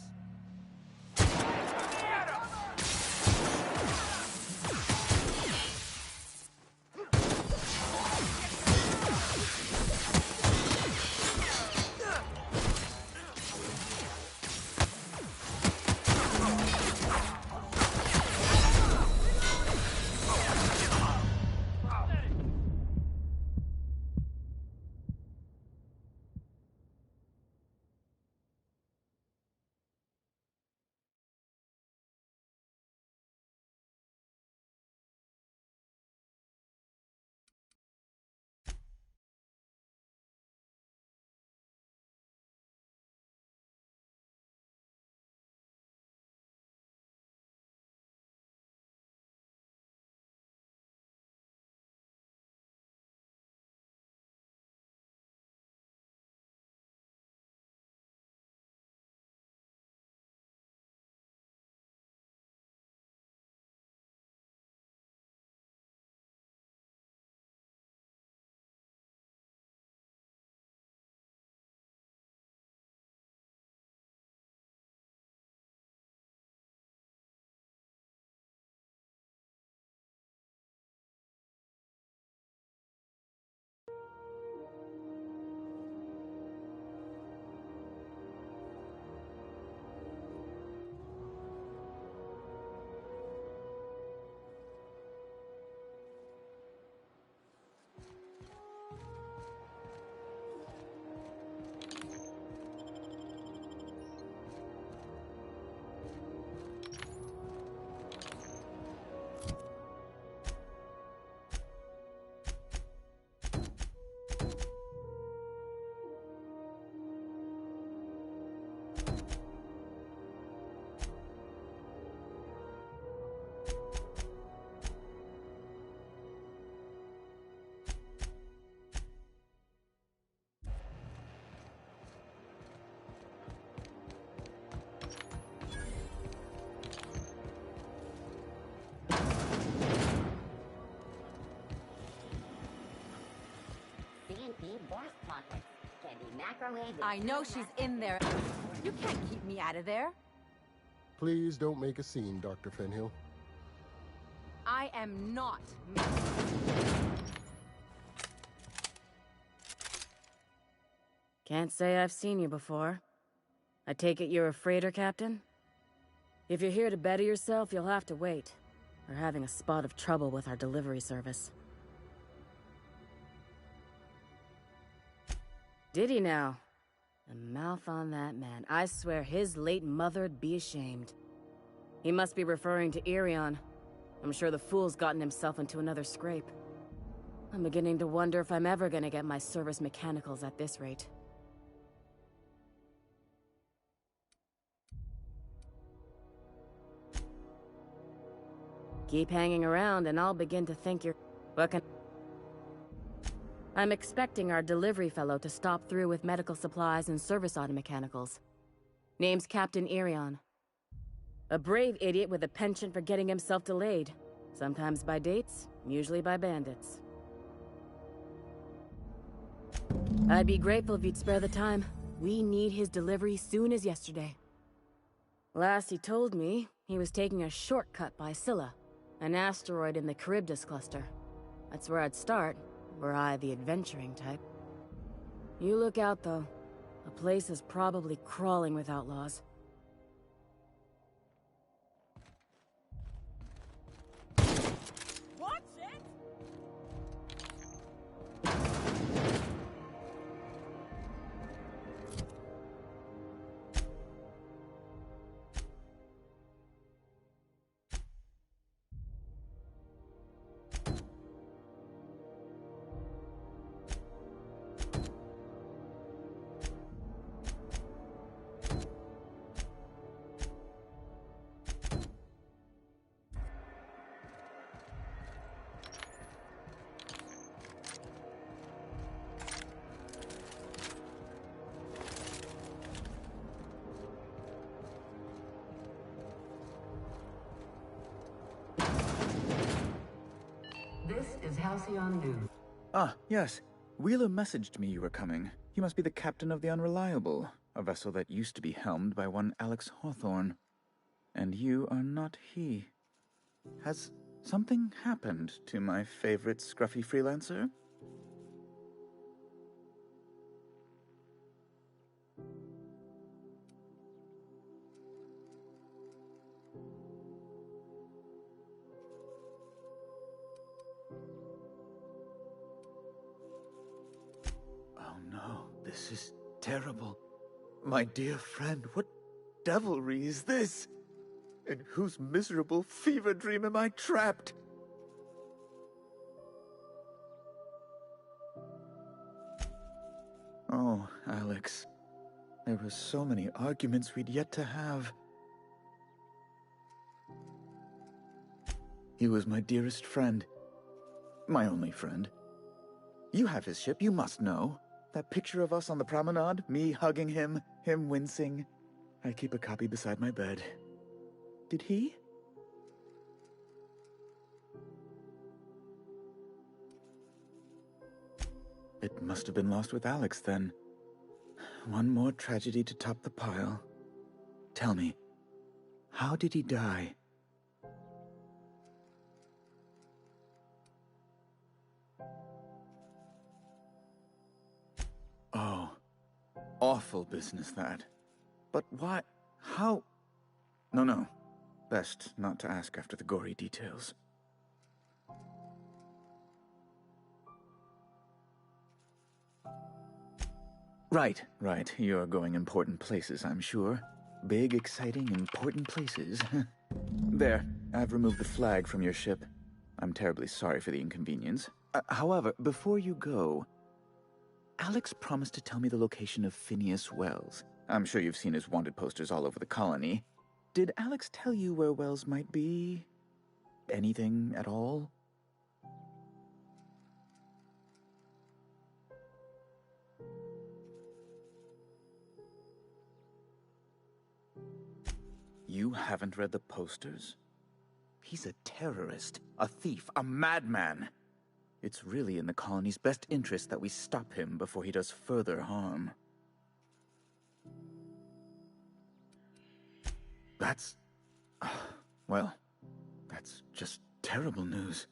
microwave. I know she's in there. You can't keep me out of there. Please don't make a scene, Dr. Fenhill. I am not. Can't say I've seen you before. I take it you're a freighter captain? If you're here to better yourself, you'll have to wait. We're having a spot of trouble with our delivery service. Did he now? The mouth on that man. I swear his late mother'd be ashamed. He must be referring to Irion. I'm sure the fool's gotten himself into another scrape. I'm beginning to wonder if I'm ever gonna get my service mechanicals at this rate. Keep hanging around and I'll begin to think you're... I'm expecting our delivery fellow to stop through with medical supplies and service auto mechanicals. Name's Captain Irion. A brave idiot with a penchant for getting himself delayed. Sometimes by dates, usually by bandits. I'd be grateful if you'd spare the time. We need his delivery soon as yesterday. Last he told me, he was taking a shortcut by Scylla, an asteroid in the Charybdis cluster. That's where I'd start, were I the adventuring type. You look out, though. The place is probably crawling with outlaws. Watch it! This is Halcyon News. Ah, yes. Wheeler messaged me you were coming. He must be the captain of the Unreliable, a vessel that used to be helmed by one Alex Hawthorne. And you are not he. Has something happened to my favorite scruffy freelancer? This is terrible. My dear friend, what devilry is this? In whose miserable fever dream am I trapped? Oh, Alex. There were so many arguments we'd yet to have. He was my dearest friend. My only friend. You have his ship, you must know. That picture of us on the promenade, me hugging him, him wincing. I keep a copy beside my bed. Did he? It must have been lost with Alex, then. One more tragedy to top the pile. Tell me, how did he die? Oh, awful business, that. But why? How? No. Best not to ask after the gory details. Right. You're going important places, I'm sure. Big, exciting, important places. There, I've removed the flag from your ship. I'm terribly sorry for the inconvenience. However, before you go, Alex promised to tell me the location of Phineas Wells. I'm sure you've seen his wanted posters all over the colony. Did Alex tell you where Wells might be? Anything at all? You haven't read the posters? He's a terrorist, a thief, a madman. It's really in the colony's best interest that we stop him before he does further harm. That's... well, that's just terrible news.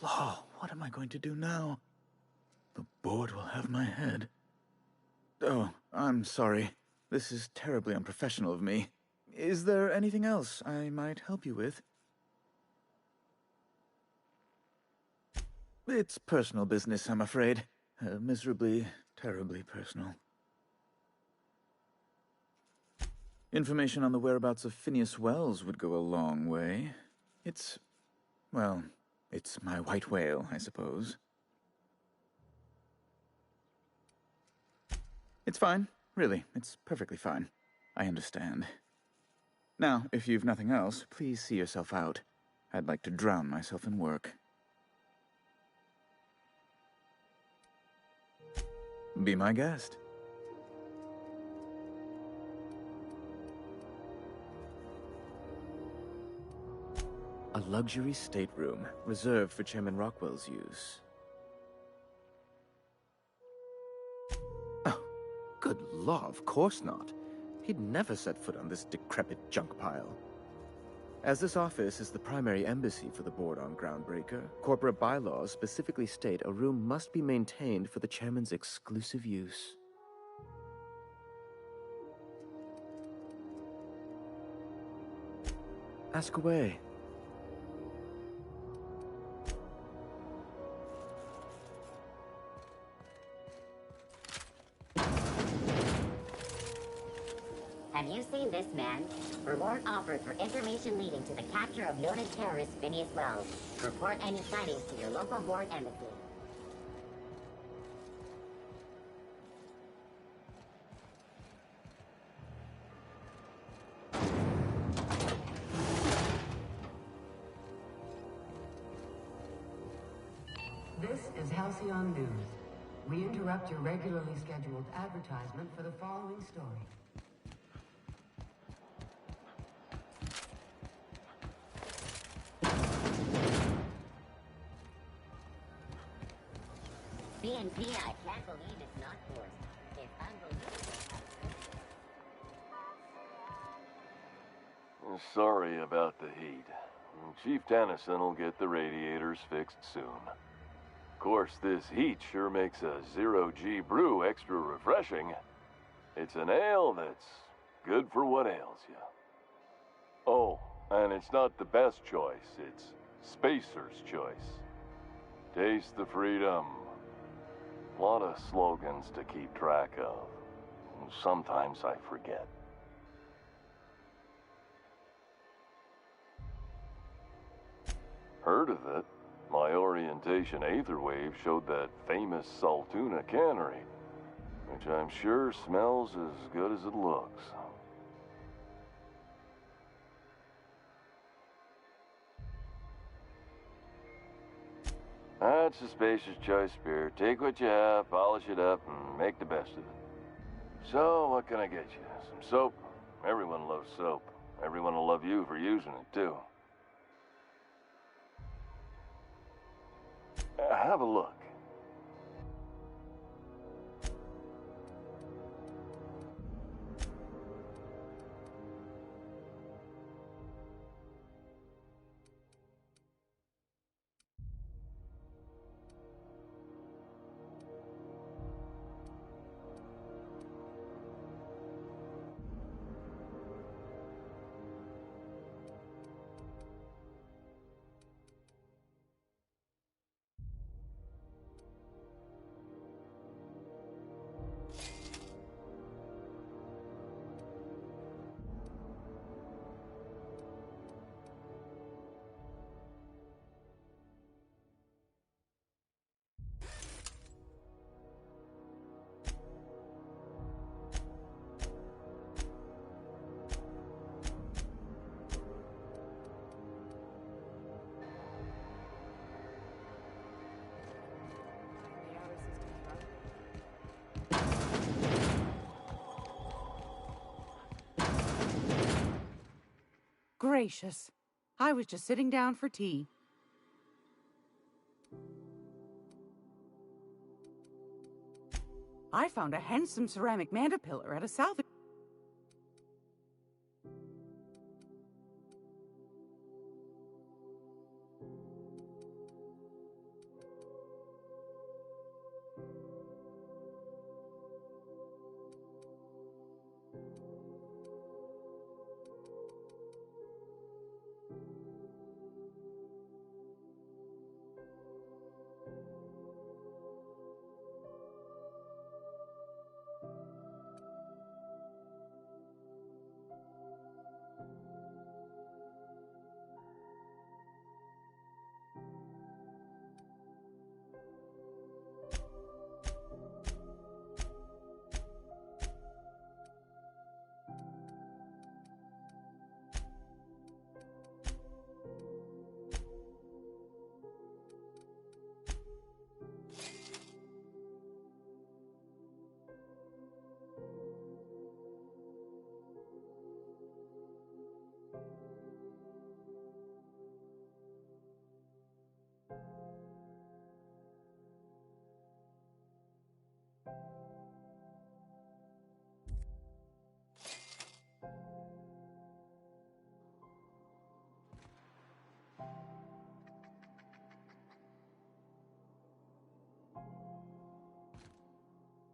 Law, what am I going to do now? The board will have my head. Oh, I'm sorry. This is terribly unprofessional of me. Is there anything else I might help you with? It's personal business, I'm afraid. Miserably, terribly personal. Information on the whereabouts of Phineas Wells would go a long way. It's... well, it's my white whale, I suppose. It's fine. Really, it's perfectly fine. I understand. Now, if you've nothing else, please see yourself out. I'd like to drown myself in work. Be my guest. A luxury stateroom, reserved for Chairman Rockwell's use. Oh, good law, of course not. He'd never set foot on this decrepit junk pile. As this office is the primary embassy for the board on Groundbreaker, corporate bylaws specifically state a room must be maintained for the chairman's exclusive use. Ask away. Have you seen this man? Reward offered for information leading to the capture of noted terrorist Phineas Wells. Report any sightings to your local board embassy. This is Halcyon News. We interrupt your regularly scheduled advertisement for the following story. BNP, I can't believe it's not forced. It's unbelievable. Sorry about the heat. Chief Tennyson will get the radiators fixed soon. Of course, this heat sure makes a zero-G brew extra refreshing. It's an ale that's good for what ails you. Oh, and it's not the best choice. It's Spacer's choice. Taste the freedom. A lot of slogans to keep track of. Sometimes I forget. Heard of it? My orientation Aetherwave showed that famous Saltuna cannery, which I'm sure smells as good as it looks. That's a Spacer's Choice beer. Take what you have, polish it up, and make the best of it. So, what can I get you? Some soap? Everyone loves soap. Everyone will love you for using it, too. Have a look. Gracious. I was just sitting down for tea. I found a handsome ceramic mandapillar at a salvage.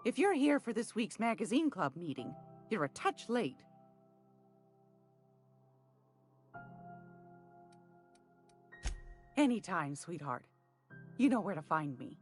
If you're here for this week's magazine club meeting, you're a touch late. Anytime, sweetheart. You know where to find me.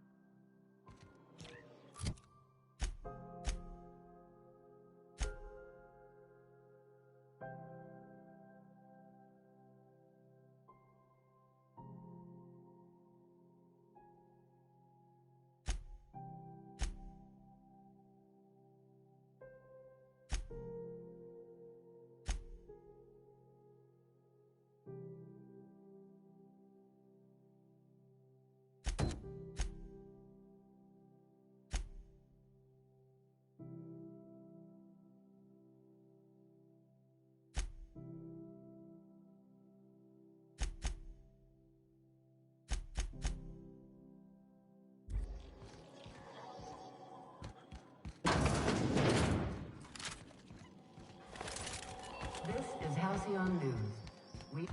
This is Halcyon News. We...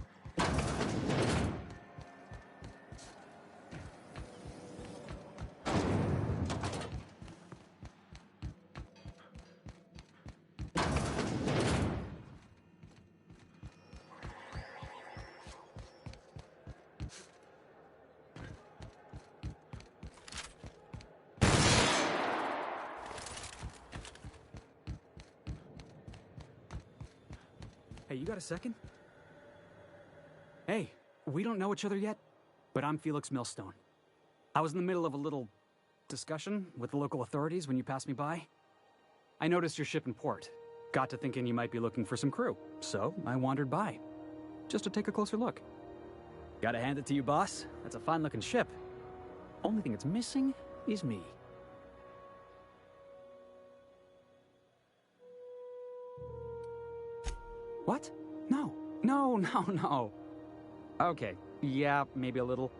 Hey, you got a second? Hey, we don't know each other yet, but I'm Felix Millstone. I was in the middle of a little discussion with the local authorities when you passed me by. I noticed your ship in port. Got to thinking you might be looking for some crew, so I wandered by, just to take a closer look. Gotta hand it to you, boss. That's a fine-looking ship. Only thing it's missing is me. What? No. No. Okay, yeah, maybe a little.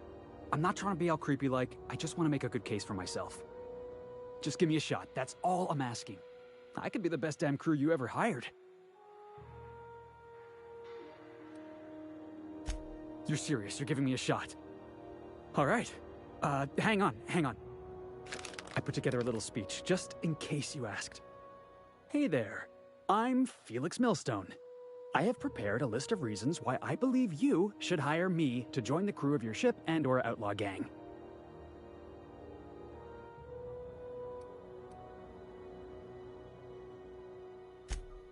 I'm not trying to be all creepy-like. I just want to make a good case for myself. Just give me a shot. That's all I'm asking. I could be the best damn crew you ever hired. You're serious? You're giving me a shot? All right. Hang on. I put together a little speech, just in case you asked. Hey there. I'm Felix Millstone. I have prepared a list of reasons why I believe you should hire me to join the crew of your ship and/or outlaw gang.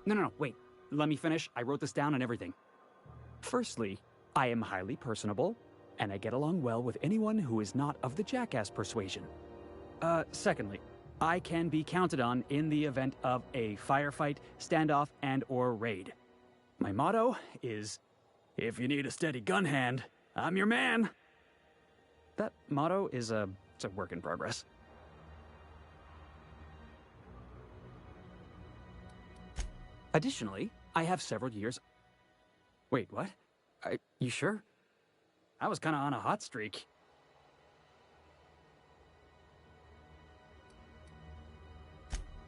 No, wait. Let me finish. I wrote this down and everything. Firstly, I am highly personable, and I get along well with anyone who is not of the jackass persuasion. Secondly, I can be counted on in the event of a firefight, standoff, and/or raid. My motto is, if you need a steady gun hand, I'm your man. That motto is it's a work in progress. Additionally, I have several years... Wait, what? You sure? I was kinda on a hot streak.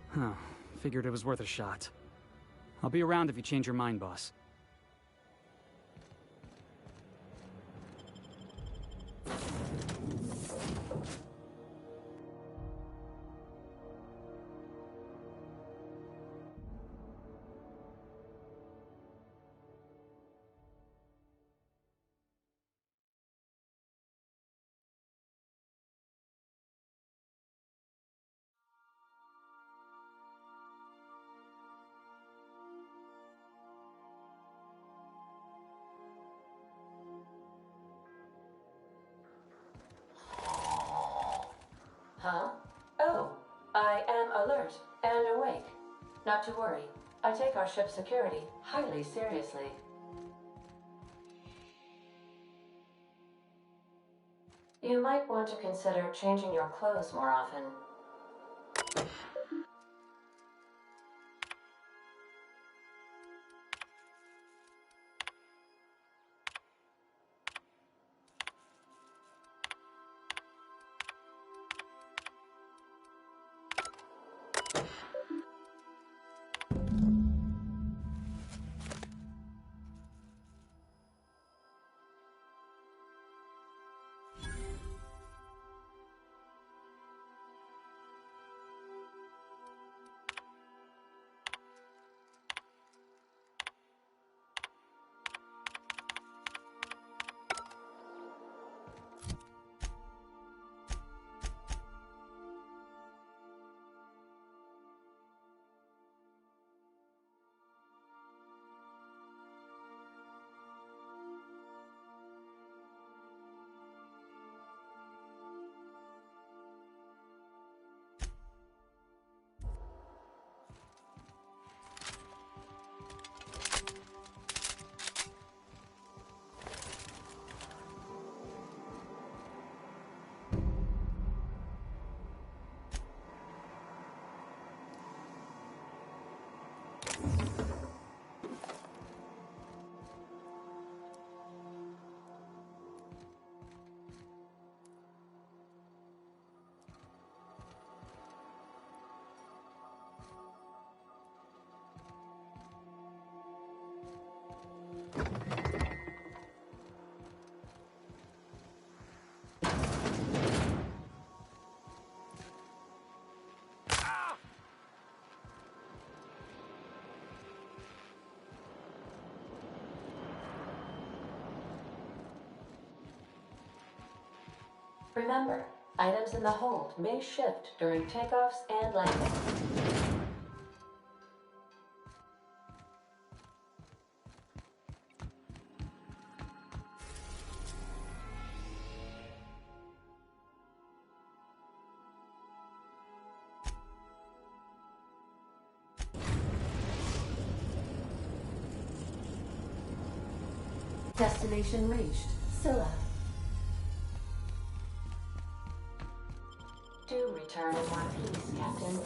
Huh. Figured it was worth a shot. I'll be around if you change your mind, boss. Huh? Oh, I am alert and awake. Not to worry. I take our ship's security highly seriously. You might want to consider changing your clothes more often. Remember, items in the hold may shift during takeoffs and landings. Destination reached. Scylla. Do return in one piece, Captain.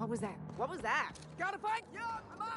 What was that? What was that? Gotta fight! Yeah, come on!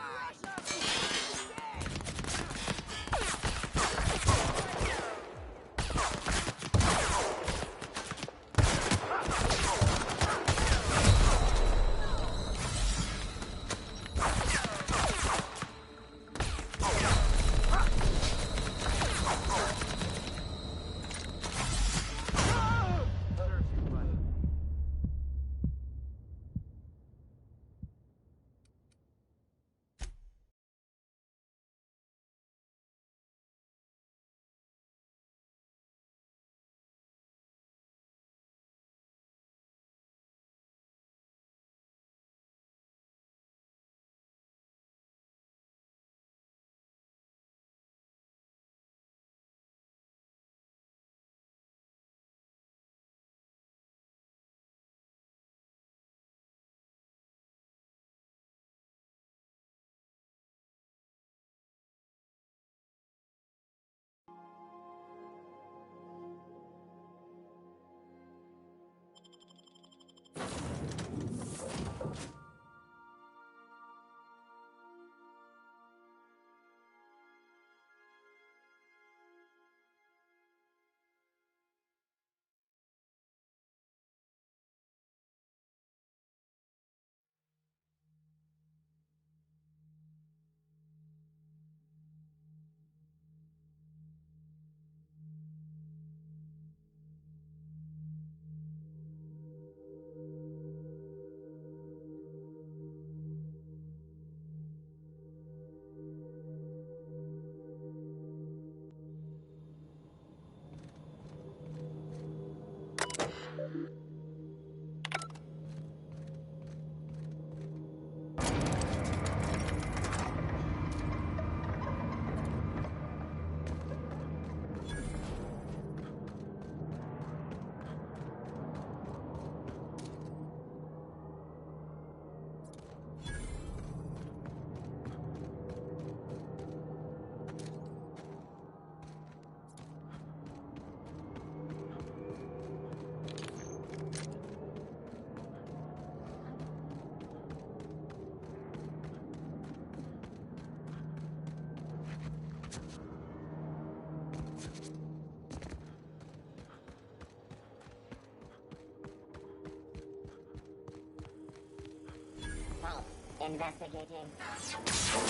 Investigating.